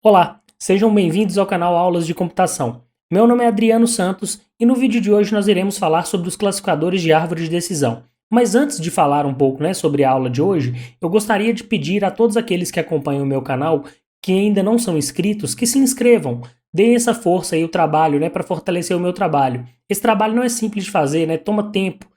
Olá, sejam bem-vindos ao canal Aulas de Computação. Meu nome é Adriano Santos e no vídeo de hoje nós iremos falar sobre os classificadores de árvore de decisão. Mas antes de falar um pouco, sobre a aula de hoje, eu gostaria de pedir a todos aqueles que acompanham o meu canal, que ainda não são inscritos, que se inscrevam. Deem essa força e o trabalho, para fortalecer o meu trabalho. Esse trabalho não é simples de fazer, toma tempo.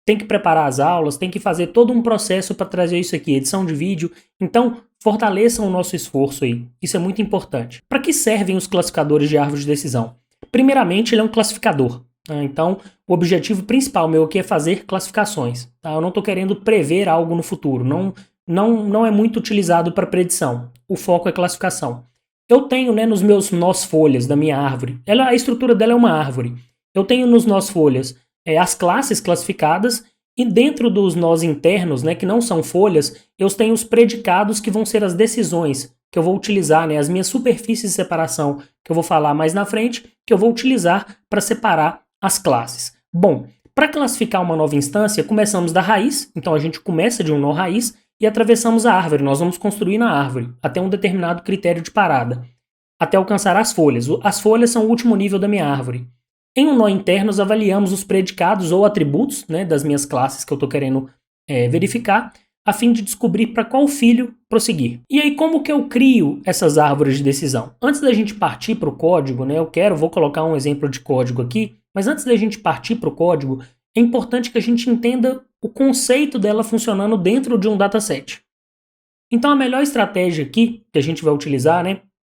Tem que preparar as aulas, tem que fazer todo um processo para trazer isso aqui, edição de vídeo. Então, fortaleçam o nosso esforço aí. Isso é muito importante. Para que servem os classificadores de árvore de decisão? Primeiramente, ele é um classificador. Então, o objetivo principal meu aqui é fazer classificações. Tá? Eu não estou querendo prever algo no futuro. Não é muito utilizado para predição. O foco é classificação. Eu tenho nos meus nós folhas da minha árvore. A estrutura dela é uma árvore. Eu tenho nos nós folhas as classes classificadas, e dentro dos nós internos, que não são folhas, eu tenho os predicados que vão ser as decisões que eu vou utilizar, as minhas superfícies de separação, que eu vou falar mais na frente, que eu vou utilizar para separar as classes. Bom, para classificar uma nova instância, começamos da raiz, então a gente começa de um nó raiz e atravessamos a árvore, nós vamos construir na árvore, até um determinado critério de parada, até alcançar as folhas. As folhas são o último nível da minha árvore. Em um nó interno, nós avaliamos os predicados ou atributos das minhas classes que eu estou querendo verificar, a fim de descobrir para qual filho prosseguir. E aí, como que eu crio essas árvores de decisão? Antes da gente partir para o código, vou colocar um exemplo de código aqui, mas antes da gente partir para o código, é importante que a gente entenda o conceito dela funcionando dentro de um dataset. Então, a melhor estratégia aqui que a gente vai utilizar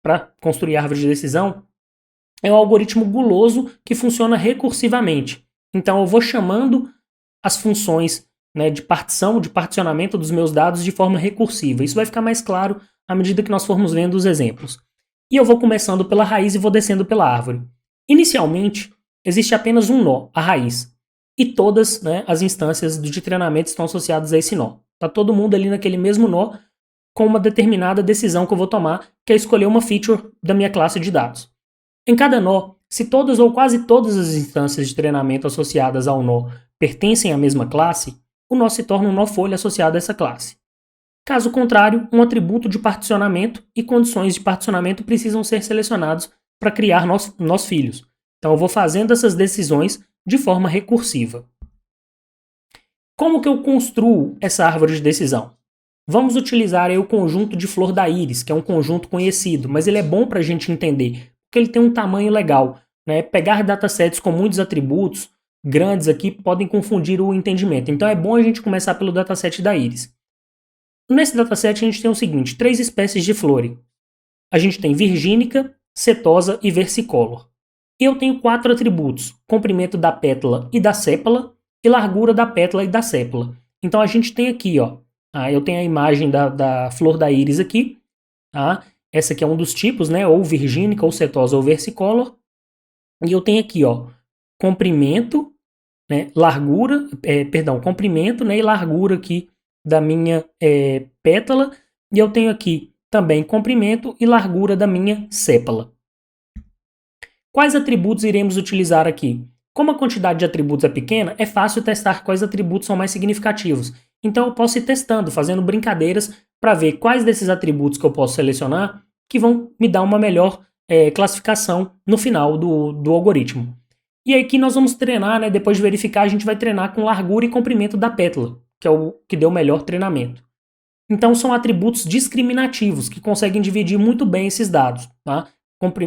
para construir árvore de decisão é um algoritmo guloso que funciona recursivamente. Então eu vou chamando as funções de partição, de particionamento dos meus dados de forma recursiva. Isso vai ficar mais claro à medida que nós formos vendo os exemplos. E eu vou começando pela raiz e vou descendo pela árvore. Inicialmente, existe apenas um nó, a raiz. E todas as instâncias de treinamento estão associadas a esse nó. Está todo mundo ali naquele mesmo nó com uma determinada decisão que eu vou tomar, que é escolher uma feature da minha classe de dados. Em cada nó, se todas ou quase todas as instâncias de treinamento associadas ao nó pertencem à mesma classe, o nó se torna um nó folha associado a essa classe. Caso contrário, um atributo de particionamento e condições de particionamento precisam ser selecionados para criar nós filhos. Então eu vou fazendo essas decisões de forma recursiva. Como que eu construo essa árvore de decisão? Vamos utilizar aí o conjunto de flor da íris, que é um conjunto conhecido, mas ele é bom para a gente entender, porque ele tem um tamanho legal. Pegar datasets com muitos atributos grandes aqui podem confundir o entendimento. Então é bom a gente começar pelo dataset da íris. Nesse dataset a gente tem o seguinte, 3 espécies de flor. A gente tem virgínica, setosa e versicolor. E eu tenho 4 atributos, comprimento da pétala e da sépala e largura da pétala e da sépala. Então a gente tem aqui, eu tenho a imagem da flor da íris aqui, essa aqui é um dos tipos, ou virgínica, ou setosa, ou versicolor. E eu tenho aqui, comprimento, largura, comprimento, e largura aqui da minha pétala. E eu tenho aqui também comprimento e largura da minha sépala. Quais atributos iremos utilizar aqui? Como a quantidade de atributos é pequena, é fácil testar quais atributos são mais significativos. Então eu posso ir testando, fazendo brincadeiras para ver quais desses atributos que eu posso selecionar que vão me dar uma melhor classificação no final do algoritmo. E aí aqui nós vamos treinar, depois de verificar, a gente vai treinar com largura e comprimento da pétala, que é o que deu o melhor treinamento. Então são atributos discriminativos, que conseguem dividir muito bem esses dados, tá?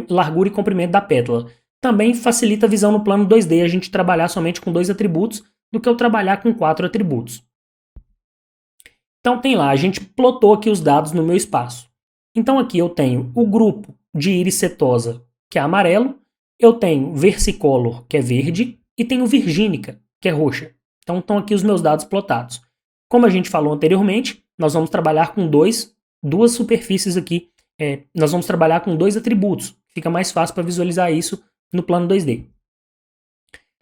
Largura e comprimento da pétala. Também facilita a visão no plano 2D, a gente trabalhar somente com 2 atributos, do que eu trabalhar com 4 atributos. Então tem lá, a gente plotou aqui os dados no meu espaço. Então aqui eu tenho o grupo de íris setosa, que é amarelo, eu tenho versicolor, que é verde, e tenho virgínica, que é roxa. Então estão aqui os meus dados plotados. Como a gente falou anteriormente, nós vamos trabalhar com duas superfícies aqui, nós vamos trabalhar com 2 atributos. Fica mais fácil para visualizar isso no plano 2D.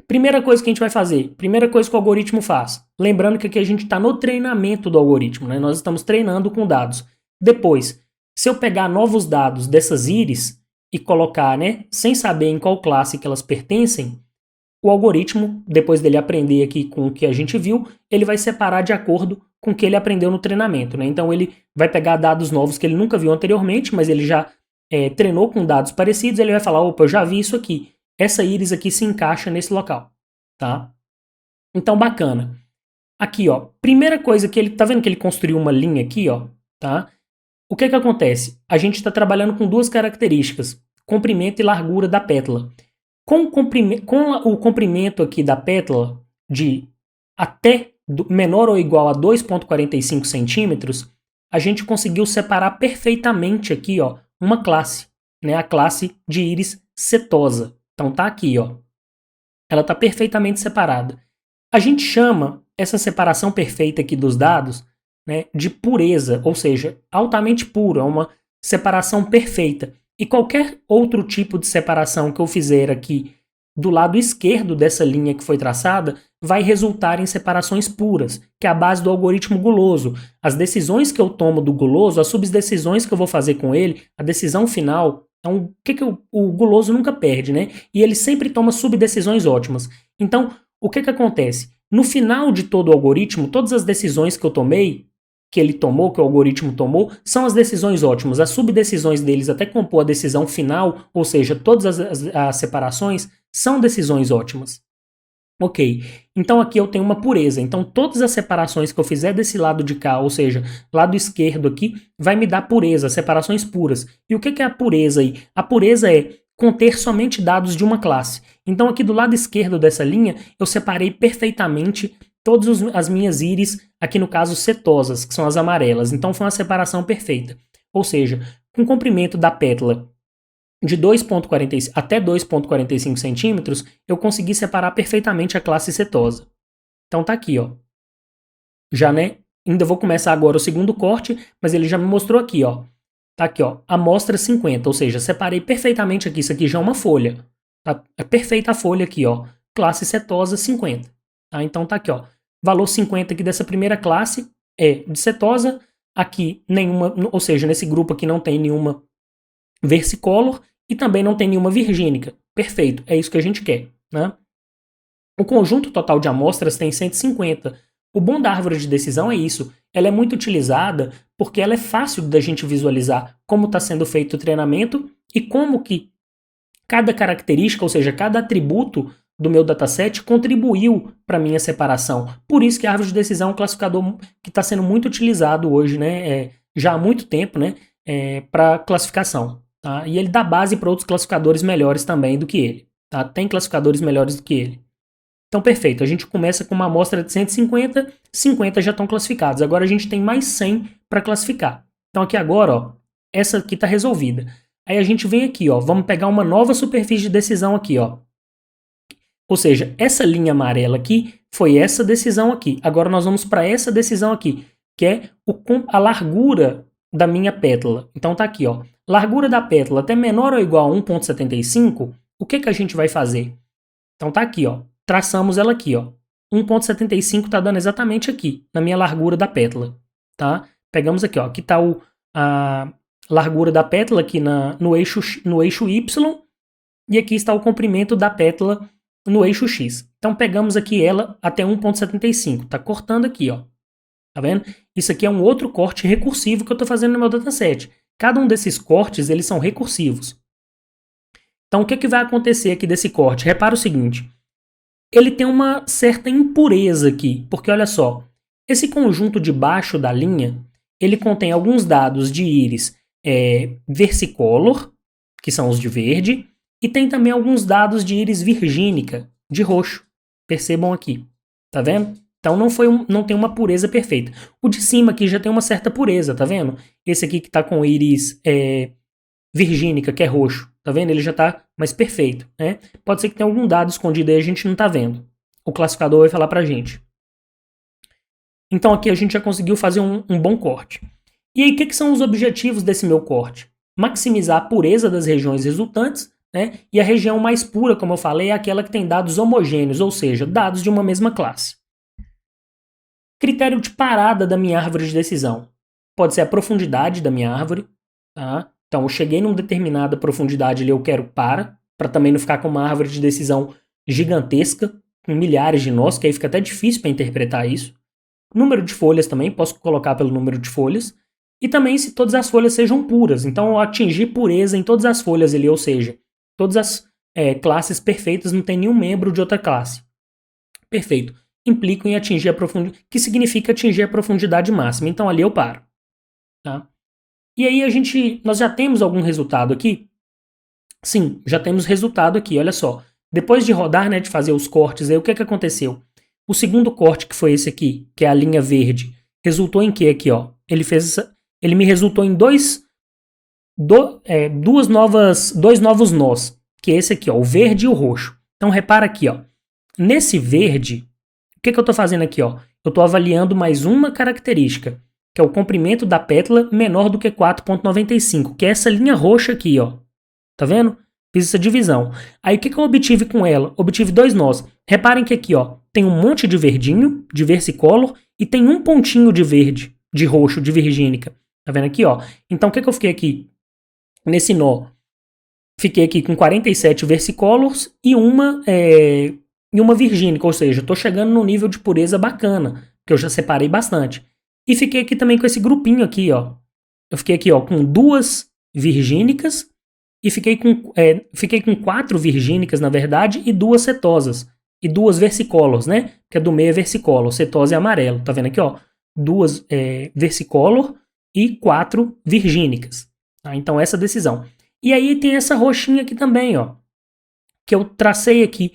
Primeira coisa que a gente vai fazer, primeira coisa que o algoritmo faz. Lembrando que aqui a gente está no treinamento do algoritmo, nós estamos treinando com dados. Depois, se eu pegar novos dados dessas íris e colocar, sem saber em qual classe que elas pertencem, o algoritmo, depois dele aprender aqui com o que a gente viu, ele vai separar de acordo com o que ele aprendeu no treinamento. Então ele vai pegar dados novos que ele nunca viu anteriormente, mas ele já treinou com dados parecidos, ele vai falar, opa, eu já vi isso aqui. Essa íris aqui se encaixa nesse local, tá? Então, bacana. Aqui, ó, primeira coisa que ele, tá vendo que ele construiu uma linha aqui, ó, tá? O que que acontece? A gente está trabalhando com duas características, comprimento e largura da pétala. Com o comprimento aqui da pétala de até menor ou igual a 2,45 centímetros, a gente conseguiu separar perfeitamente aqui, ó, uma classe, né? A classe de íris setosa. Então tá aqui, ó. Ela está perfeitamente separada. A gente chama essa separação perfeita aqui dos dados, né, de pureza, ou seja, altamente puro, é uma separação perfeita. E qualquer outro tipo de separação que eu fizer aqui do lado esquerdo dessa linha que foi traçada vai resultar em separações puras, que é a base do algoritmo guloso. As decisões que eu tomo do guloso, as subdecisões que eu vou fazer com ele, a decisão final. Então, o que o guloso nunca perde, né? E ele sempre toma subdecisões ótimas. Então, o que acontece? No final de todo o algoritmo, todas as decisões que eu tomei, que ele tomou, que o algoritmo tomou, são as decisões ótimas. As subdecisões deles até compor a decisão final, ou seja, todas as separações, são decisões ótimas. Ok, então aqui eu tenho uma pureza. Então todas as separações que eu fizer desse lado de cá, ou seja, lado esquerdo aqui, vai me dar pureza, separações puras. E o que é a pureza aí? A pureza é conter somente dados de uma classe. Então aqui do lado esquerdo dessa linha, eu separei perfeitamente todas as minhas íris, aqui no caso setosas, que são as amarelas. Então foi uma separação perfeita. Ou seja, com o comprimento da pétala de 2,45 até 2,45 centímetros, eu consegui separar perfeitamente a classe setosa. Então tá aqui, ó. Já, né? Ainda vou começar agora o segundo corte, mas ele já me mostrou aqui, ó. Tá aqui, ó. Amostra 50, ou seja, separei perfeitamente aqui. Isso aqui já é uma folha. Tá? É perfeita a folha aqui, ó. Classe setosa 50. Tá? Então tá aqui, ó. Valor 50 aqui dessa primeira classe é de setosa. Aqui nenhuma, ou seja, nesse grupo aqui não tem nenhuma versicolor e também não tem nenhuma virgínica. Perfeito, é isso que a gente quer, né? O conjunto total de amostras tem 150. O bom da árvore de decisão é isso. Ela é muito utilizada porque ela é fácil da gente visualizar como está sendo feito o treinamento e como que cada característica, ou seja, cada atributo do meu dataset contribuiu para a minha separação. Por isso que a árvore de decisão é um classificador que está sendo muito utilizado hoje, né? Já há muito tempo, né? Para classificação. Tá? E ele dá base para outros classificadores melhores também do que ele. Tá? Tem classificadores melhores do que ele. Então, perfeito. A gente começa com uma amostra de 150, 50 já estão classificados. Agora a gente tem mais 100 para classificar. Então, aqui agora, ó, essa aqui está resolvida. Aí a gente vem aqui, ó, vamos pegar uma nova superfície de decisão aqui, ó. Ou seja, essa linha amarela aqui foi essa decisão aqui. Agora nós vamos para essa decisão aqui, que é a largura da minha pétala. Então tá aqui, ó. Largura da pétala até menor ou igual a 1,75, o que a gente vai fazer? Então tá aqui, ó. Traçamos ela aqui, ó. 1,75 tá dando exatamente aqui, na minha largura da pétala, tá? Pegamos aqui, ó. Aqui tá a largura da pétala aqui no eixo Y, e aqui está o comprimento da pétala no eixo X. Então pegamos aqui ela até 1,75. Tá cortando aqui, ó. Tá vendo? Isso aqui é um outro corte recursivo que eu estou fazendo no meu dataset. Cada um desses cortes, eles são recursivos. Então o que vai acontecer aqui desse corte? Repara o seguinte. Ele tem uma certa impureza aqui, porque olha só. Esse conjunto de baixo da linha, ele contém alguns dados de íris versicolor, que são os de verde, e tem também alguns dados de íris virgínica, de roxo. Percebam aqui. Tá vendo? Então não tem uma pureza perfeita. O de cima aqui já tem uma certa pureza, tá vendo? Esse aqui que tá com íris virgínica, que é roxo. Tá vendo? Ele já tá mais perfeito, né? Pode ser que tenha algum dado escondido aí, a gente não tá vendo. O classificador vai falar pra gente. Então aqui a gente já conseguiu fazer um bom corte. E aí, o que são os objetivos desse meu corte? Maximizar a pureza das regiões resultantes, né? E a região mais pura, como eu falei, é aquela que tem dados homogêneos, ou seja, dados de uma mesma classe. Critério de parada da minha árvore de decisão. Pode ser a profundidade da minha árvore, tá? Então, eu cheguei numa determinada profundidade ali, eu quero para também não ficar com uma árvore de decisão gigantesca, com milhares de nós, que aí fica até difícil para interpretar isso. Número de folhas também, posso colocar pelo número de folhas. e também se todas as folhas sejam puras. Então eu atingir pureza em todas as folhas ali, ou seja, todas as classes perfeitas, não tem nenhum membro de outra classe. Perfeito. Implicam em atingir a profundidade, que significa atingir a profundidade máxima. Então ali eu paro. Tá? E aí nós já temos algum resultado aqui? Sim, já temos resultado aqui, olha só. Depois de rodar, né, de fazer os cortes, aí o que aconteceu? O segundo corte, que foi esse aqui, que é a linha verde, resultou em que aqui, ó? Ele me resultou em dois novos nós, que é esse aqui, ó, o verde e o roxo. Então repara aqui, ó. Nesse verde, o que eu estou fazendo aqui, ó? Eu estou avaliando mais uma característica, que é o comprimento da pétala menor do que 4,95, que é essa linha roxa aqui, ó. Tá vendo? Fiz essa divisão. Aí o que eu obtive com ela? Obtive dois nós. Reparem que aqui, ó, tem um monte de verdinho, de versicolor, e tem um pontinho de verde, de roxo, de virgínica. Tá vendo aqui, ó? Então o que eu fiquei aqui? Nesse nó, fiquei aqui com 47 versicolors e uma virgínica, ou seja, estou chegando num nível de pureza bacana, que eu já separei bastante. E fiquei aqui também com esse grupinho aqui, ó. Eu fiquei aqui, ó, com duas virgínicas e fiquei com 4 virgínicas, na verdade, e 2 cetosas. E 2 versicolors, né? Que é do meio é versicolor, cetose é amarelo. Tá vendo aqui, ó? 2 versicolor e 4 virgínicas. Tá? Então, essa decisão. E aí tem essa roxinha aqui também, ó. Que eu tracei aqui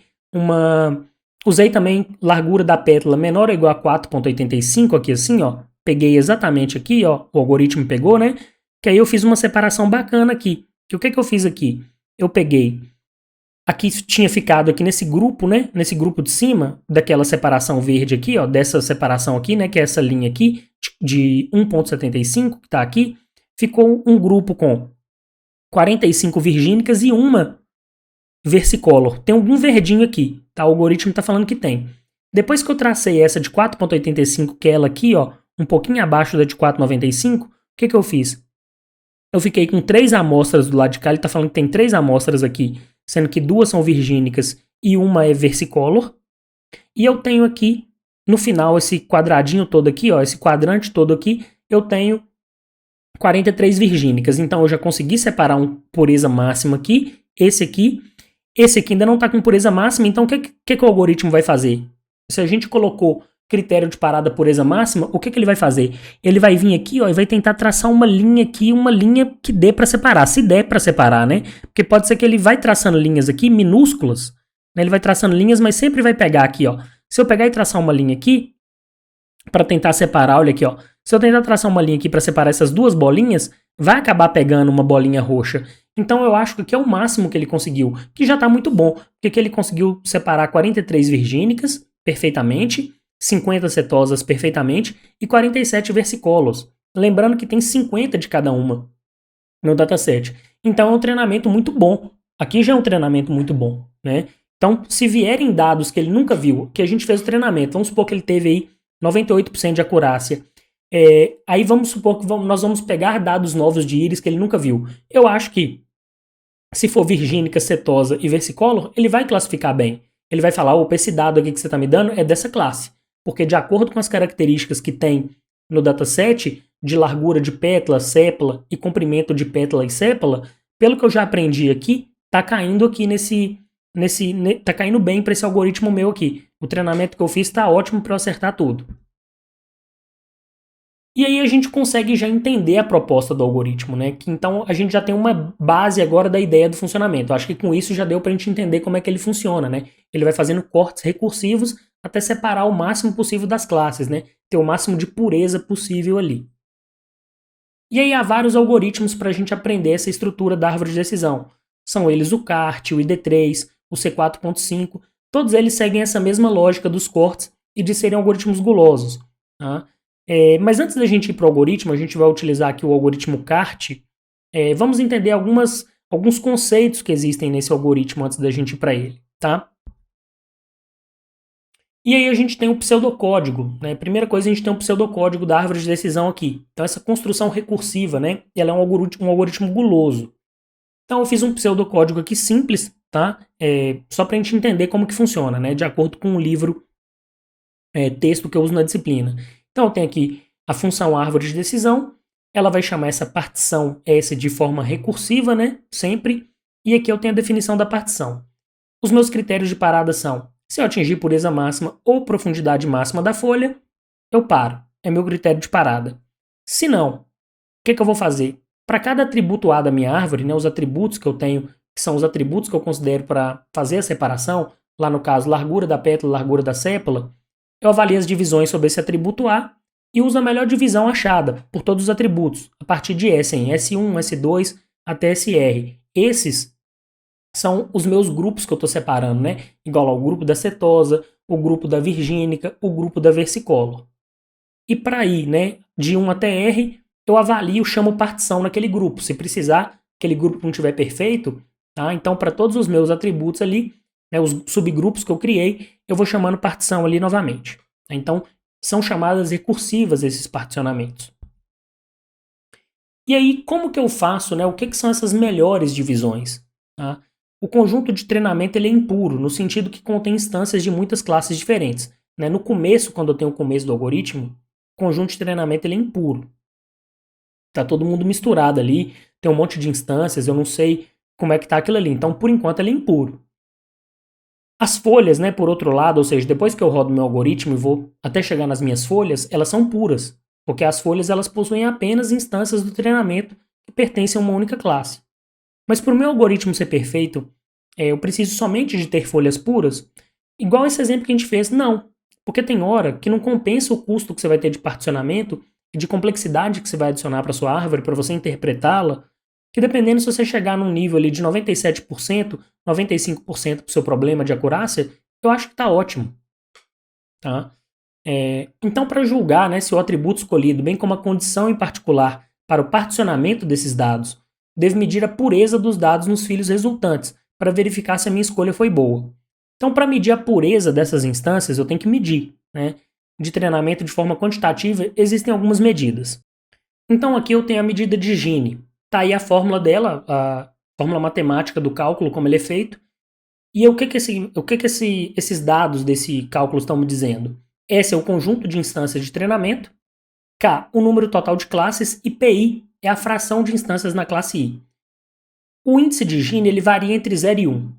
usei também largura da pétala menor ou igual a 4,85 aqui assim, ó. Peguei exatamente aqui, ó. O algoritmo pegou, né? Que aí eu fiz uma separação bacana aqui. Que o que eu fiz aqui? Eu peguei... Aqui tinha ficado aqui nesse grupo, né? Nesse grupo de cima, daquela separação verde aqui, ó. Dessa separação aqui, né? Que é essa linha aqui, de 1,75, que tá aqui. Ficou um grupo com 45 virgínicas e uma versicolor. Tem algum verdinho aqui, tá? O algoritmo tá falando que tem. Depois que eu tracei essa de 4,85, que é ela aqui, ó, um pouquinho abaixo da de 4,95, o que eu fiz? Eu fiquei com 3 amostras do lado de cá, ele tá falando que tem 3 amostras aqui, sendo que 2 são virgínicas e uma é versicolor. E eu tenho aqui, no final, esse quadradinho todo aqui, ó, esse quadrante todo aqui, eu tenho 43 virgínicas. Então eu já consegui separar um pureza máxima aqui, esse aqui ainda não está com pureza máxima, então o que o algoritmo vai fazer? Se a gente colocou critério de parada pureza máxima, o que ele vai fazer? Ele vai vir aqui, ó, e vai tentar traçar uma linha aqui, uma linha que dê para separar, se der para separar, né? Porque pode ser que ele vai traçando linhas aqui, minúsculas, né? Ele vai traçando linhas, mas sempre vai pegar aqui, ó. Se eu pegar e traçar uma linha aqui, para tentar separar, olha aqui, ó. Se eu tentar traçar uma linha aqui para separar essas duas bolinhas, vai acabar pegando uma bolinha roxa. Então eu acho que aqui é o máximo que ele conseguiu, que já está muito bom, porque aqui ele conseguiu separar 43 virgínicas perfeitamente, 50 cetosas perfeitamente e 47 versicolos. Lembrando que tem 50 de cada uma no dataset. Então é um treinamento muito bom. Aqui já é um treinamento muito bom, né? Então, se vierem dados que ele nunca viu, que a gente fez o treinamento, vamos supor que ele teve aí 98% de acurácia. Aí vamos supor que nós vamos pegar dados novos de íris que ele nunca viu. Eu acho que, se for virgínica, cetosa e versicolor, ele vai classificar bem. Ele vai falar, opa, esse dado aqui que você está me dando é dessa classe. Porque de acordo com as características que tem no dataset, de largura de pétala, sépala e comprimento de pétala e sépala, pelo que eu já aprendi aqui, tá caindo aqui tá caindo bem para esse algoritmo meu aqui. O treinamento que eu fiz está ótimo para eu acertar tudo. E aí a gente consegue já entender a proposta do algoritmo, né? Que então a gente já tem uma base agora da ideia do funcionamento. Eu acho que com isso já deu para a gente entender como é que ele funciona, né? Ele vai fazendo cortes recursivos até separar o máximo possível das classes, né? Ter o máximo de pureza possível ali. E aí há vários algoritmos para a gente aprender essa estrutura da árvore de decisão. São eles o CART, o ID3, o C4.5. Todos eles seguem essa mesma lógica dos cortes e de serem algoritmos gulosos, tá? Mas antes da gente ir para o algoritmo, a gente vai utilizar aqui o algoritmo CART. Vamos entender alguns conceitos que existem nesse algoritmo antes da gente ir para ele, tá? E aí a gente tem o pseudocódigo, né? Primeira coisa, a gente tem o pseudocódigo da árvore de decisão aqui. Então essa construção recursiva, né? Ela é um algoritmo guloso. Então eu fiz um pseudocódigo aqui simples, tá? Só para a gente entender como que funciona, né? De acordo com o livro texto que eu uso na disciplina. Então eu tenho aqui a função árvore de decisão ela vai chamar essa partição S de forma recursiva, né? Sempre. E aqui eu tenho a definição da partição. Os meus critérios de parada são: se eu atingir pureza máxima ou profundidade máxima da folha, eu paro. É meu critério de parada. Se não, o que eu vou fazer? Para cada atributo A da minha árvore, né, os atributos que eu tenho, que são os atributos que eu considero para fazer a separação, lá no caso, largura da pétala, largura da sépala, eu avalio as divisões sobre esse atributo A e uso a melhor divisão achada por todos os atributos, a partir de S em S1, S2 até SR. Esses são os meus grupos que eu estou separando, né? Igual ao grupo da setosa, o grupo da virgínica, o grupo da versicolor. E para ir, né, de 1 até R, eu avalio, chamo partição naquele grupo. Se precisar, aquele grupo não estiver perfeito, tá? Então para todos os meus atributos ali, né, os subgrupos que eu criei, eu vou chamando partição ali novamente. Então são chamadas recursivas esses particionamentos. E aí, como que eu faço, né? O que são essas melhores divisões? Tá? O conjunto de treinamento ele é impuro, no sentido que contém instâncias de muitas classes diferentes. Né? No começo, quando eu tenho o começo do algoritmo, o conjunto de treinamento ele é impuro. Tá todo mundo misturado ali, tem um monte de instâncias, eu não sei como é que tá aquilo ali. Então, por enquanto, ele é impuro. As folhas, né, por outro lado, ou seja, depois que eu rodo meu algoritmo e vou até chegar nas minhas folhas, elas são puras, porque as folhas elas possuem apenas instâncias do treinamento que pertencem a uma única classe. Mas para o meu algoritmo ser perfeito, eu preciso somente de ter folhas puras? Igual esse exemplo que a gente fez, não. Porque tem hora que não compensa o custo que você vai ter de particionamento e de complexidade que você vai adicionar para sua árvore para você interpretá-la, que dependendo se você chegar num nível ali de 97%, 95% para o seu problema de acurácia, eu acho que está ótimo. Tá? Então, para julgar, né, se o atributo escolhido, bem como a condição em particular para o particionamento desses dados, devo medir a pureza dos dados nos filhos resultantes, para verificar se a minha escolha foi boa. Então, para medir a pureza dessas instâncias, eu tenho que medir. Né? De treinamento de forma quantitativa, existem algumas medidas. Então, aqui eu tenho a medida de Gini. Está aí a fórmula dela, a fórmula matemática do cálculo, como ele é feito. E o que esses dados desse cálculo estão me dizendo? S é o conjunto de instâncias de treinamento, K, o número total de classes, e PI é a fração de instâncias na classe I. O índice de Gini ele varia entre 0 e 1.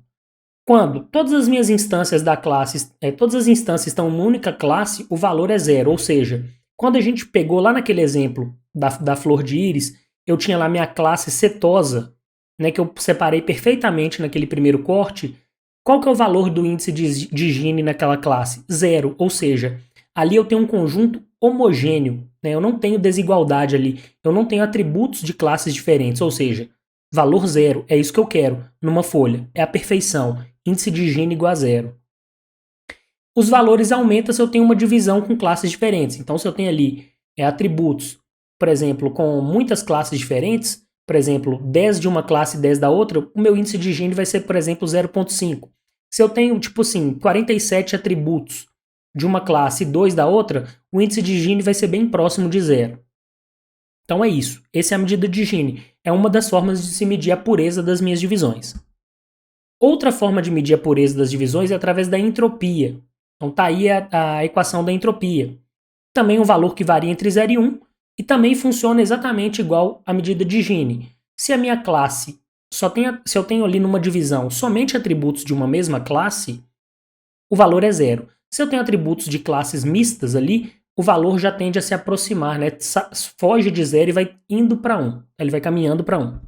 Quando todas as minhas instâncias da classe, todas as instâncias estão em uma única classe, o valor é 0. Ou seja, quando a gente pegou lá naquele exemplo da flor de íris, eu tinha lá minha classe setosa, né, que eu separei perfeitamente naquele primeiro corte. Qual que é o valor do índice de Gini naquela classe? 0. Ou seja, ali eu tenho um conjunto homogêneo. Né, eu não tenho desigualdade ali. Eu não tenho atributos de classes diferentes. Ou seja, valor 0. É isso que eu quero numa folha. É a perfeição. Índice de Gini igual a 0. Os valores aumentam se eu tenho uma divisão com classes diferentes. Então, se eu tenho ali atributos, por exemplo, com muitas classes diferentes, por exemplo, 10 de uma classe e 10 da outra, o meu índice de Gini vai ser, por exemplo, 0,5. Se eu tenho, tipo assim, 47 atributos de uma classe e 2 da outra, o índice de Gini vai ser bem próximo de 0. Então é isso. Essa é a medida de Gini. É uma das formas de se medir a pureza das minhas divisões. Outra forma de medir a pureza das divisões é através da entropia. Então tá aí a equação da entropia. Também um valor que varia entre 0 e 1 e também funciona exatamente igual à medida de Gini. Se a minha classe se eu tenho ali numa divisão somente atributos de uma mesma classe, o valor é 0. Se eu tenho atributos de classes mistas ali, o valor já tende a se aproximar, né? Foge de 0 e vai indo para 1. Ele vai caminhando para 1.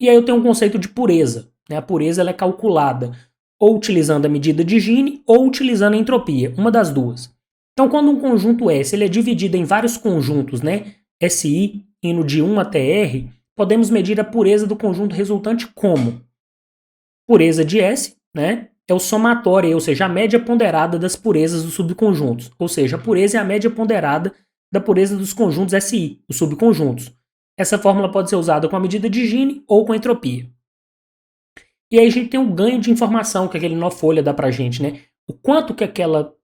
E aí eu tenho um conceito de pureza. Né? A pureza ela é calculada ou utilizando a medida de Gini ou utilizando a entropia, uma das duas. Então, quando um conjunto S ele é dividido em vários conjuntos, né, SI, indo de 1 até R, podemos medir a pureza do conjunto resultante como? Pureza de S, né, é o somatório, ou seja, a média ponderada das purezas dos subconjuntos. Ou seja, a pureza é a média ponderada da pureza dos conjuntos SI, os subconjuntos. Essa fórmula pode ser usada com a medida de Gini ou com a entropia. E aí a gente tem um ganho de informação que aquele nó folha dá pra gente, né? O quanto que aquela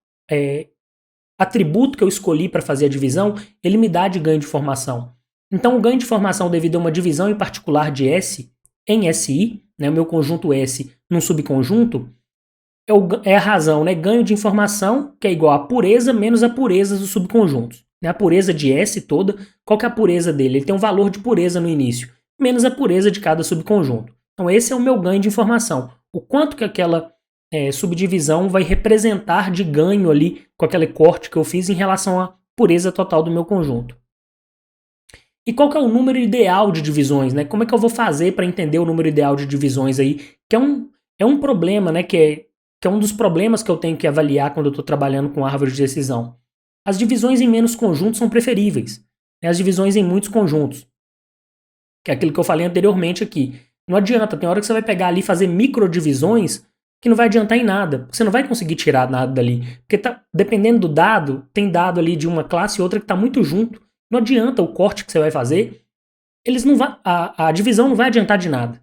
atributo que eu escolhi para fazer a divisão, ele me dá de ganho de informação. Então o ganho de informação devido a uma divisão em particular de S em SI, né, o meu conjunto S num subconjunto, é a razão, né? Ganho de informação, que é igual a pureza menos a pureza dos subconjuntos. né, a pureza de S toda, qual que é a pureza dele? Ele tem um valor de pureza no início, menos a pureza de cada subconjunto. Então esse é o meu ganho de informação. O quanto que aquela subdivisão vai representar de ganho ali com aquele corte que eu fiz em relação à pureza total do meu conjunto. E qual que é o número ideal de divisões, né? Como é que eu vou fazer para entender o número ideal de divisões aí? Que é um problema, né? Que é um dos problemas que eu tenho que avaliar quando eu estou trabalhando com árvore de decisão. As divisões em menos conjuntos são preferíveis, né? As divisões em muitos conjuntos, que é aquilo que eu falei anteriormente aqui. Não adianta, tem hora que você vai pegar ali e fazer microdivisões que não vai adiantar em nada. Você não vai conseguir tirar nada dali. Porque dependendo do dado, tem dado ali de uma classe e outra que está muito junto. Não adianta o corte que você vai fazer, eles não vai, a divisão não vai adiantar de nada.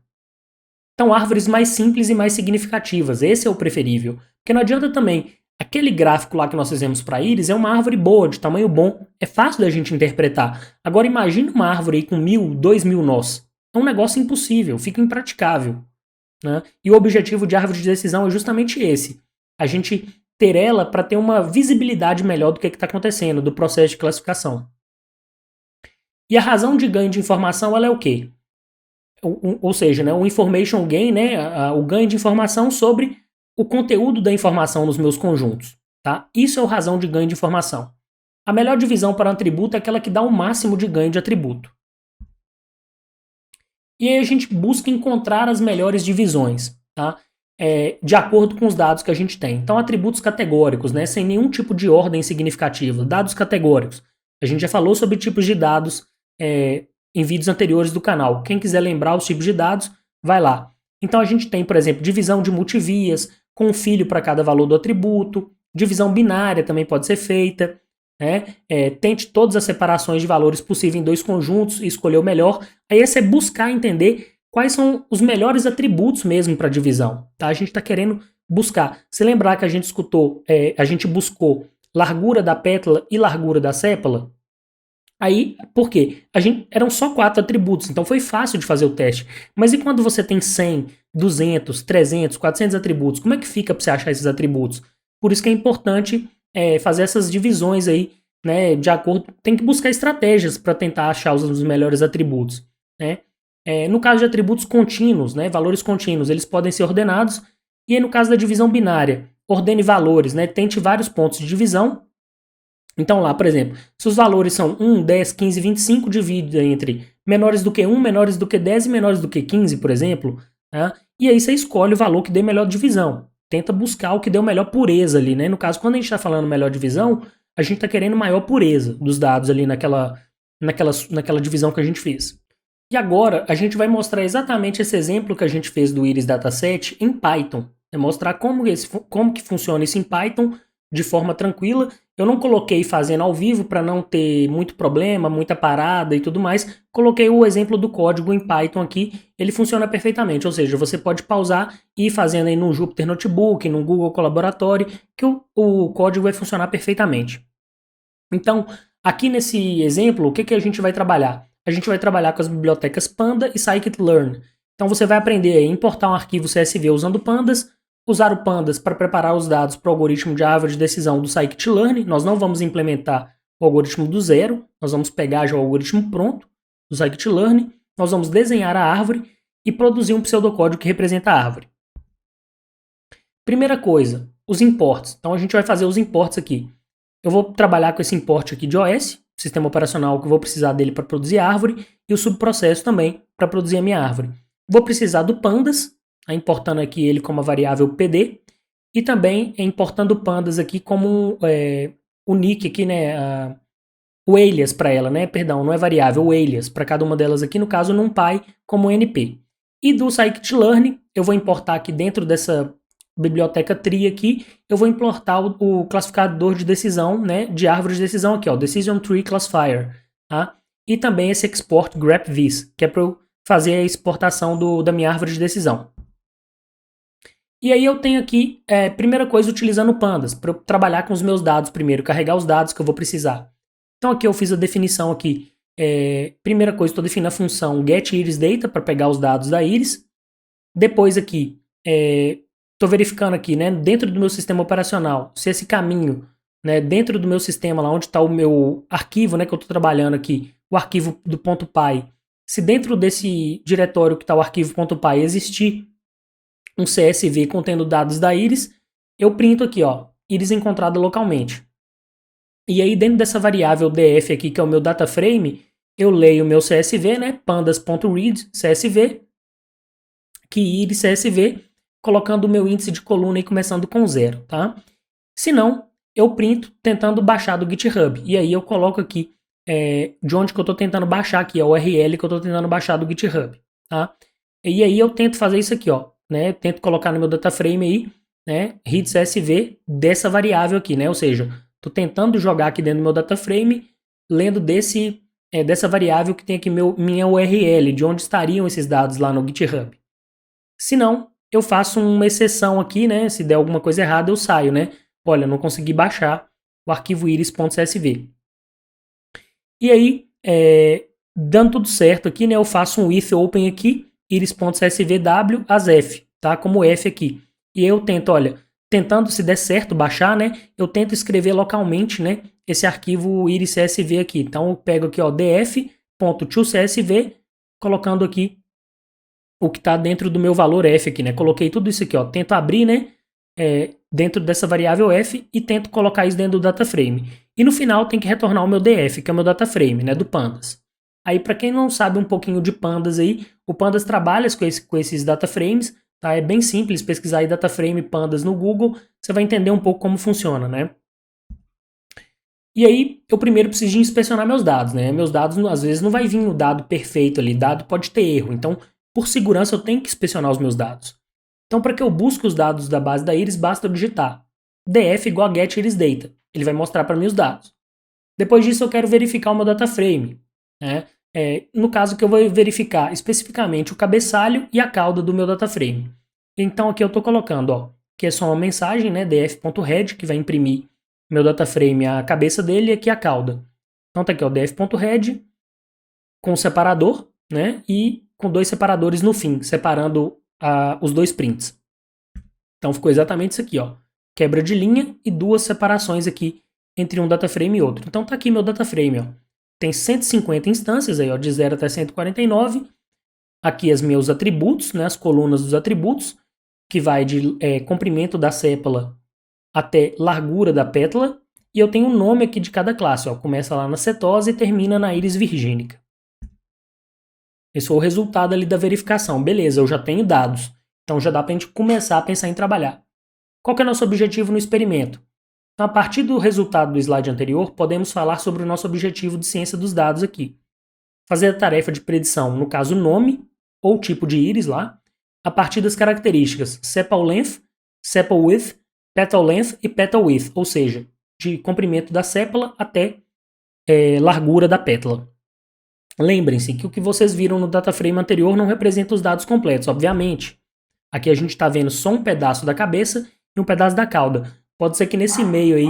Então, árvores mais simples e mais significativas, esse é o preferível. Porque não adianta também, aquele gráfico lá que nós fizemos para íris é uma árvore boa, de tamanho bom, é fácil da gente interpretar. Agora imagine uma árvore aí com 1.000, 2.000 nós. É um negócio impossível, fica impraticável. Né? E o objetivo de árvore de decisão é justamente esse. A gente ter ela para ter uma visibilidade melhor do que está acontecendo, do processo de classificação. E a razão de ganho de informação ela é o quê? Ou seja, né, o information gain, né, o ganho de informação sobre o conteúdo da informação nos meus conjuntos. Tá? Isso é a razão de ganho de informação. A melhor divisão para um atributo é aquela que dá o máximo de ganho de atributo. E aí a gente busca encontrar as melhores divisões, tá? De acordo com os dados que a gente tem. Então, atributos categóricos, né, sem nenhum tipo de ordem significativa. Dados categóricos. A gente já falou sobre tipos de dados em vídeos anteriores do canal. Quem quiser lembrar os tipos de dados, vai lá. Então, a gente tem, por exemplo, divisão de multivias, com um filho para cada valor do atributo. Divisão binária também pode ser feita. Tente todas as separações de valores possíveis em dois conjuntos e escolher o melhor. Aí esse é buscar entender quais são os melhores atributos mesmo para divisão. Tá? A gente está querendo buscar. Se lembrar que a gente a gente buscou largura da pétala e largura da sépala, aí, por quê? Eram só 4 atributos, então foi fácil de fazer o teste. Mas e quando você tem 100, 200, 300, 400 atributos? Como é que fica para você achar esses atributos? Por isso que é importante fazer essas divisões aí, né, de acordo, tem que buscar estratégias para tentar achar os melhores atributos, né? No caso de atributos contínuos, né, valores contínuos, eles podem ser ordenados, e aí no caso da divisão binária, ordene valores, né, tente vários pontos de divisão. Então lá, por exemplo, se os valores são 1, 10, 15, 25, divide entre menores do que 1, menores do que 10 e menores do que 15, por exemplo, né? E aí você escolhe o valor que dê melhor divisão. Tenta buscar o que deu melhor pureza ali, né? No caso, quando a gente está falando melhor divisão, a gente está querendo maior pureza dos dados ali naquela divisão que a gente fez. E agora, a gente vai mostrar exatamente esse exemplo que a gente fez do Iris Dataset em Python. É mostrar como que funciona isso em Python de forma tranquila. Eu não coloquei fazendo ao vivo para não ter muito problema, muita parada e tudo mais. Coloquei o exemplo do código em Python aqui, ele funciona perfeitamente. Ou seja, você pode pausar e ir fazendo aí no Jupyter Notebook, no Google Colaboratory, que o código vai funcionar perfeitamente. Então, aqui nesse exemplo, o que a gente vai trabalhar? A gente vai trabalhar com as bibliotecas Panda e Scikit-learn. Então você vai aprender a importar um arquivo CSV usando Pandas, usar o Pandas para preparar os dados para o algoritmo de árvore de decisão do Scikit-learn. Nós não vamos implementar o algoritmo do zero, nós vamos pegar já o algoritmo pronto do Scikit-learn, nós vamos desenhar a árvore e produzir um pseudocódigo que representa a árvore. Primeira coisa, os imports. Então a gente vai fazer os imports aqui. Eu vou trabalhar com esse import aqui de OS, sistema operacional que eu vou precisar dele para produzir a árvore, e o subprocesso também para produzir a minha árvore. Vou precisar do pandas, importando aqui ele como a variável pd, e também importando o pandas aqui como o nick aqui, né, o alias para ela, né, perdão, não é variável, o alias para cada uma delas aqui, no caso NumPy como np. E do Scikit-learn eu vou importar aqui dentro dessa biblioteca tree aqui, eu vou importar o classificador de decisão, né, de árvore de decisão aqui, ó, Decision Tree Classifier, tá? E também esse export grepvis, que é para eu fazer a exportação da minha árvore de decisão. E aí eu tenho aqui, primeira coisa, utilizando o pandas, para eu trabalhar com os meus dados primeiro, carregar os dados que eu vou precisar. Então aqui eu fiz a definição aqui, primeira coisa, estou definindo a função getIrisData para pegar os dados da íris. Depois aqui, estou verificando aqui, né, dentro do meu sistema operacional, se esse caminho, né, dentro do meu sistema, lá onde está o meu arquivo, né, que eu estou trabalhando aqui, o arquivo do .py, se dentro desse diretório que está o arquivo .py existir um CSV contendo dados da íris, eu printo aqui, ó, íris encontrada localmente. E aí dentro dessa variável df aqui, que é o meu data frame, eu leio o meu CSV, né, pandas.read CSV, que íris CSV, colocando o meu índice de coluna aí começando com 0, tá? Se não, eu printo tentando baixar do GitHub. E aí eu coloco aqui de onde que eu estou tentando baixar aqui, a URL que eu estou tentando baixar do GitHub, tá? E aí eu tento fazer isso aqui, ó, né? Tento colocar no meu data frame aí, né? Read CSV dessa variável aqui, né? Ou seja, estou tentando jogar aqui dentro do meu data frame, lendo dessa variável que tem aqui minha URL, de onde estariam esses dados lá no GitHub. Se não, eu faço uma exceção aqui, né? Se der alguma coisa errada, eu saio, né? Olha, não consegui baixar o arquivo iris.csv. E aí, dando tudo certo aqui, né? Eu faço um if open aqui, iris.csvw as f, tá? Como f aqui. E aí eu tento, olha, tentando, se der certo, baixar, né? Eu tento escrever localmente, né? Esse arquivo iris.csv aqui. Então eu pego aqui, ó, df.toCSV, colocando aqui o que está dentro do meu valor f aqui, né? Coloquei tudo isso aqui, ó. Tento abrir, né? Dentro dessa variável f e tento colocar isso dentro do data frame. E no final tem que retornar o meu df, que é o meu data frame, né? Do pandas. Aí para quem não sabe um pouquinho de pandas aí, o pandas trabalha com esses data frames, tá? É bem simples pesquisar aí data frame pandas no Google, você vai entender um pouco como funciona, né? E aí, eu primeiro preciso inspecionar meus dados, né? Meus dados, às vezes, não vai vir o dado perfeito ali, dado pode ter erro. Então, por segurança, eu tenho que inspecionar os meus dados. Então, para que eu busque os dados da base da íris, basta eu digitar df igual a get iris data. Ele vai mostrar para mim os dados. Depois disso, eu quero verificar o meu data frame, né? No caso que eu vou verificar especificamente o cabeçalho e a cauda do meu data frame. Então, aqui eu estou colocando, ó, que é só uma mensagem, né? df.head, que vai imprimir meu data frame, a cabeça dele e aqui a cauda. Então tá aqui, ó, df.head com separador, né? E com dois separadores no fim, separando os dois prints. Então ficou exatamente isso aqui, ó. Quebra de linha e duas separações aqui entre um data frame e outro. Então tá aqui meu data frame, ó. Tem 150 instâncias aí, ó, de 0 até 149. Aqui os meus atributos, né, as colunas dos atributos, que vai de comprimento da sépala até largura da pétala, e eu tenho o nome aqui de cada classe, ó, começa lá na cetose e termina na íris virgínica. Esse foi o resultado ali da verificação. Beleza, eu já tenho dados, então já dá para a gente começar a pensar em trabalhar. Qual que é o nosso objetivo no experimento? Então, a partir do resultado do slide anterior, podemos falar sobre o nosso objetivo de ciência dos dados aqui. Fazer a tarefa de predição, no caso nome ou tipo de íris lá, a partir das características sepal length, sepal width, petal length e petal width, ou seja, de comprimento da sépala até largura da pétala. Lembrem-se que o que vocês viram no data frame anterior não representa os dados completos, obviamente. Aqui a gente está vendo só um pedaço da cabeça e um pedaço da cauda. Pode ser que nesse meio aí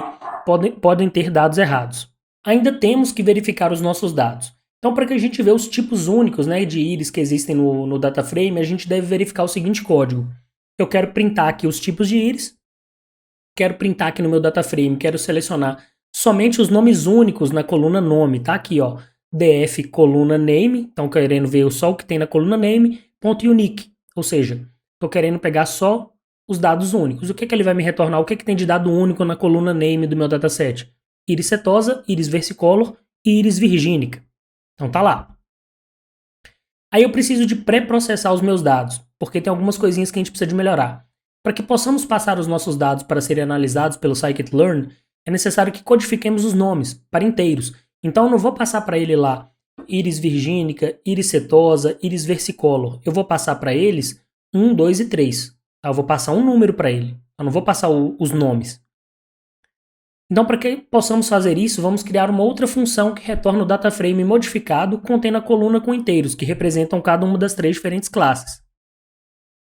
podem ter dados errados. Ainda temos que verificar os nossos dados. Então, para que a gente veja os tipos únicos, né, de íris que existem no data frame, a gente deve verificar o seguinte código. Eu quero printar aqui os tipos de íris. Quero printar aqui no meu data frame, quero selecionar somente os nomes únicos na coluna nome. Tá aqui, ó, df coluna name, então querendo ver só o que tem na coluna name, ponto unique, ou seja, estou querendo pegar só os dados únicos. O que ele vai me retornar? O que tem de dado único na coluna name do meu dataset? Íris setosa, íris versicolor e íris virgínica. Então tá lá. Aí eu preciso de pré-processar os meus dados, porque tem algumas coisinhas que a gente precisa de melhorar. Para que possamos passar os nossos dados para serem analisados pelo scikit-learn, é necessário que codifiquemos os nomes para inteiros. Então eu não vou passar para ele lá íris virgínica, íris setosa, íris versicolor. Eu vou passar para eles 1, 2 e 3. Eu vou passar um número para ele. Eu não vou passar os nomes. Então, para que possamos fazer isso, vamos criar uma outra função que retorna o data frame modificado contendo a coluna com inteiros, que representam cada uma das 3 diferentes classes.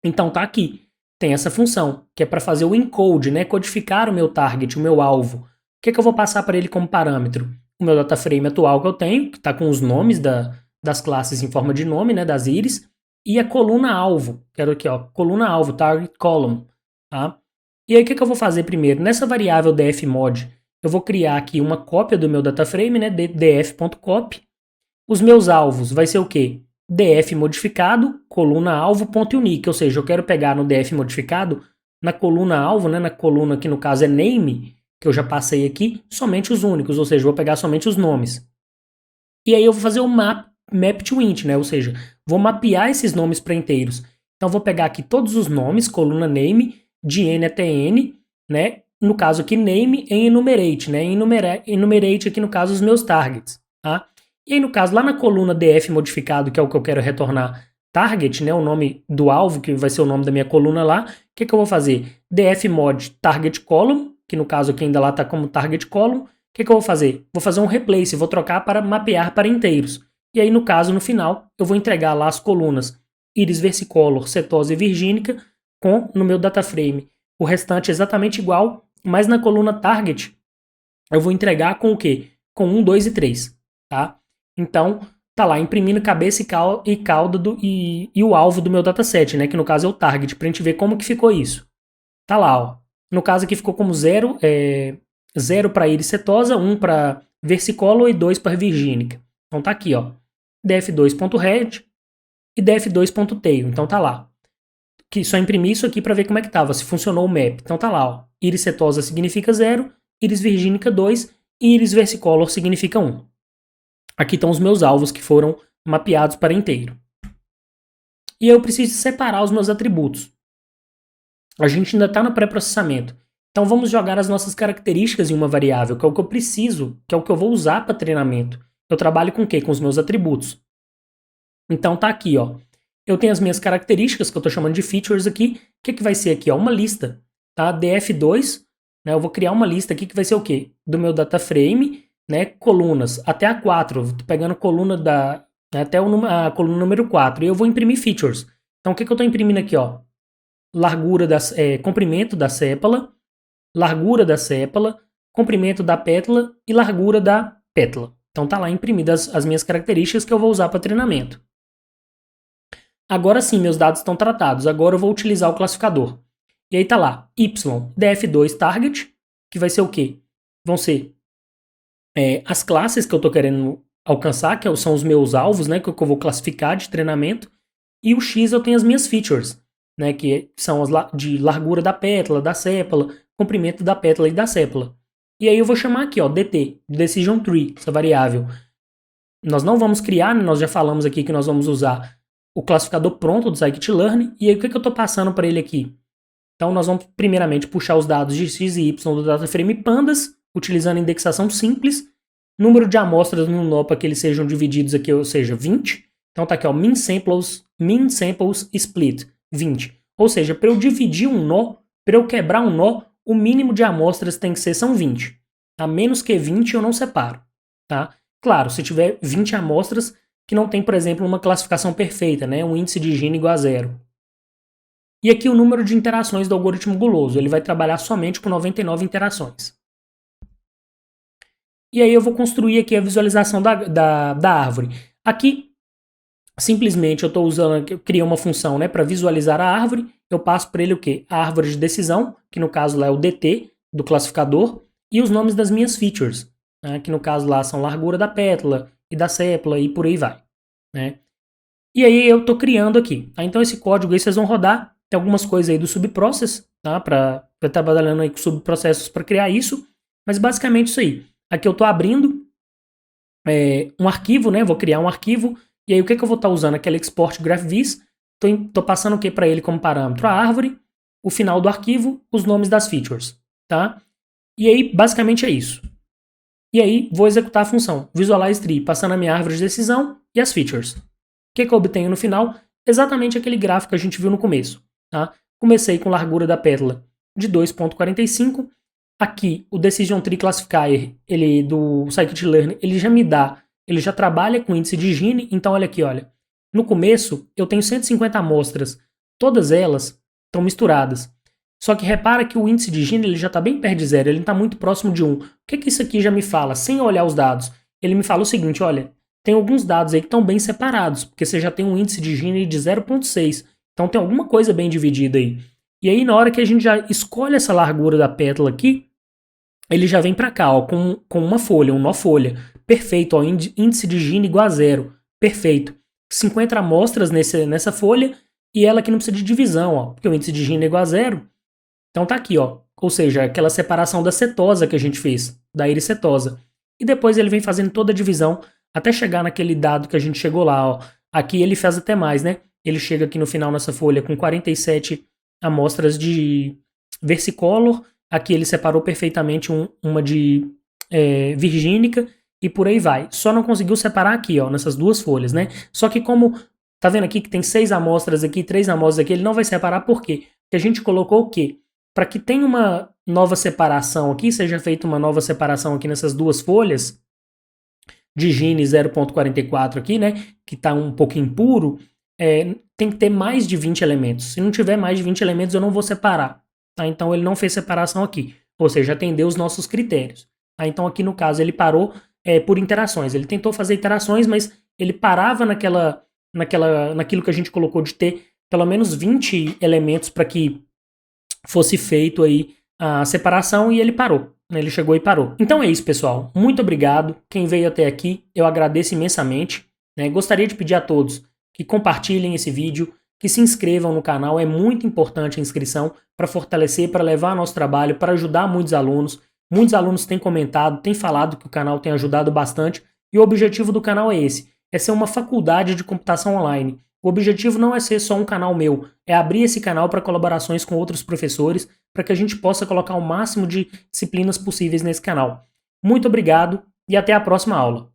Então tá aqui. Tem essa função, que é para fazer o encode, né? Codificar o meu target, o meu alvo. O que eu vou passar para ele como parâmetro? O meu data frame atual que eu tenho, que está com os nomes das classes em forma de nome, né? Das íris, e a coluna alvo. Quero aqui, ó, coluna alvo, target column. Tá? E aí o que eu vou fazer primeiro? Nessa variável dfmod, eu vou criar aqui uma cópia do meu dataframe, né, df.copy. Os meus alvos vai ser o quê? df modificado, coluna alvo.unique, ou seja, eu quero pegar no df modificado, na coluna alvo, né, na coluna que no caso é name, que eu já passei aqui, somente os únicos, ou seja, eu vou pegar somente os nomes. E aí eu vou fazer o map to int, né, ou seja, vou mapear esses nomes para inteiros. Então vou pegar aqui todos os nomes, coluna name, de n até n, né, no caso aqui name em enumerate, né, enumerate aqui no caso os meus targets, tá? E aí no caso lá na coluna df modificado, que é o que eu quero retornar target, né, o nome do alvo, que vai ser o nome da minha coluna lá, o que eu vou fazer? df mod target column, que no caso aqui ainda lá está como target column. O que eu vou fazer? Vou fazer um replace, vou trocar para mapear para inteiros. E aí no caso, no final, eu vou entregar lá as colunas iris versicolor, setosa e virgínica com no meu dataframe. O restante é exatamente igual, mas na coluna target eu vou entregar com o quê? Com 1, 2 e 3, tá? Então, tá lá, imprimindo cabeça e cauda e o alvo do meu dataset, né? Que no caso é o target, pra gente ver como que ficou isso. Tá lá, ó. No caso aqui ficou como 0 para iris setosa, 1 para versicolor e 2 para virgínica. Então tá aqui, ó. df2.head e df2.tail. Então tá lá. Que só imprimi isso aqui para ver como é que tava, se funcionou o map. Então tá lá, ó. Iris setosa significa 0, iris virgínica 2 e iris versicolor significa 1. Aqui estão os meus alvos que foram mapeados para inteiro. E eu preciso separar os meus atributos. A gente ainda está no pré-processamento. Então vamos jogar as nossas características em uma variável, que é o que eu preciso, que é o que eu vou usar para treinamento. Eu trabalho com o quê? Com os meus atributos. Então tá aqui, ó. Eu tenho as minhas características, que eu estou chamando de features aqui. O que vai ser aqui? Ó, uma lista, tá? df2, né? Eu vou criar uma lista aqui que vai ser o quê? Do meu dataframe, né? Colunas, até a 4. Tô pegando coluna até a coluna número 4. E eu vou imprimir features. Então o que eu estou imprimindo aqui, ó? Largura comprimento da sépala, largura da sépala, comprimento da pétala e largura da pétala. Então tá lá imprimidas as minhas características que eu vou usar para treinamento. Agora sim, meus dados estão tratados. Agora eu vou utilizar o classificador. E aí tá lá, y df2 target, que vai ser o quê? Vão ser as classes que eu estou querendo alcançar, que são os meus alvos, né, que eu vou classificar de treinamento. E o x eu tenho as minhas features, né, que são as de largura da pétala, da sépala, comprimento da pétala e da sépala. E aí eu vou chamar aqui, ó, dt, decision tree, essa variável. Nós não vamos criar, nós já falamos aqui que nós vamos usar o classificador pronto do scikit-learn. E aí o que eu estou passando para ele aqui? Então nós vamos primeiramente puxar os dados de x e y do dataframe pandas, utilizando indexação simples, número de amostras no nó para que eles sejam divididos aqui, ou seja, 20. Então tá aqui, ó, min samples split, 20. Ou seja, para eu dividir um nó, para eu quebrar um nó, o mínimo de amostras tem que ser são 20. A menos que 20 eu não separo, tá? Claro, se tiver 20 amostras que não tem, por exemplo, uma classificação perfeita, né? Um índice de higiene igual a 0. E aqui o número de interações do algoritmo guloso, ele vai trabalhar somente com 99 interações. E aí eu vou construir aqui a visualização da árvore. Aqui, simplesmente eu criei uma função, né, para visualizar a árvore. Eu passo para ele o quê? A árvore de decisão, que no caso lá é o dt do classificador, e os nomes das minhas features, né, que no caso lá são largura da pétala e da sépala e por aí vai, né? E aí eu estou criando aqui. Tá? Então esse código aí vocês vão rodar. Tem algumas coisas aí do subprocess, tá? Para estar trabalhando aí com subprocessos para criar isso. Mas basicamente isso aí. Aqui eu estou abrindo um arquivo, né? Vou criar um arquivo. E aí o que eu vou estar usando? Aquele export graphviz. Estou passando o que para ele como parâmetro? A árvore, o final do arquivo, os nomes das features, tá? E aí basicamente é isso. E aí vou executar a função visualize tree, passando a minha árvore de decisão e as features. O que eu obtenho no final? Exatamente aquele gráfico que a gente viu no começo. Tá? Comecei com largura da pétala de 2.45. Aqui, o Decision Tree Classifier do Scikit-learn, ele já trabalha com índice de higiene. Então, olha aqui, olha. No começo, eu tenho 150 amostras. Todas elas estão misturadas. Só que repara que o índice de higiene ele já está bem perto de 0. Ele está muito próximo de 1. O que isso aqui já me fala? Sem olhar os dados. Ele me fala o seguinte, olha. Tem alguns dados aí que estão bem separados, porque você já tem um índice de higiene de 0.6. Então tem alguma coisa bem dividida aí. E aí na hora que a gente já escolhe essa largura da pétala aqui, ele já vem para cá, ó, com uma folha, um nó folha. Perfeito, ó, índice de Gini igual a zero. Perfeito. 50 amostras nessa folha e ela aqui não precisa de divisão, ó, porque o índice de Gini é igual a zero. Então tá aqui, ó. Ou seja, aquela separação da cetosa que a gente fez, da ericetosa. E depois ele vem fazendo toda a divisão até chegar naquele dado que a gente chegou lá, ó. Aqui ele faz até mais, né? Ele chega aqui no final nessa folha com 47 amostras de versicolor. Aqui ele separou perfeitamente uma de virgínica e por aí vai. Só não conseguiu separar aqui, ó, nessas duas folhas, né? Só que como tá vendo aqui que tem 6 amostras aqui, 3 amostras aqui, ele não vai separar por quê? Porque a gente colocou o quê? Para que tenha uma nova separação aqui, seja feita uma nova separação aqui nessas duas folhas, de Gini 0.44 aqui, né, que está um pouco impuro, tem que ter mais de 20 elementos. Se não tiver mais de 20 elementos, eu não vou separar. Tá? Então ele não fez separação aqui, ou seja, atendeu os nossos critérios. Tá? Então aqui no caso ele parou por interações. Ele tentou fazer interações, mas ele parava naquilo que a gente colocou de ter pelo menos 20 elementos para que fosse feito aí a separação e ele parou. Né? Ele chegou e parou. Então é isso, pessoal. Muito obrigado. Quem veio até aqui, eu agradeço imensamente. Né? Gostaria de pedir a todos que compartilhem esse vídeo, que se inscrevam no canal. É muito importante a inscrição para fortalecer, para levar nosso trabalho, para ajudar muitos alunos. Muitos alunos têm comentado, têm falado que o canal tem ajudado bastante. E o objetivo do canal é esse. É ser uma faculdade de computação online. O objetivo não é ser só um canal meu, é abrir esse canal para colaborações com outros professores, para que a gente possa colocar o máximo de disciplinas possíveis nesse canal. Muito obrigado e até a próxima aula.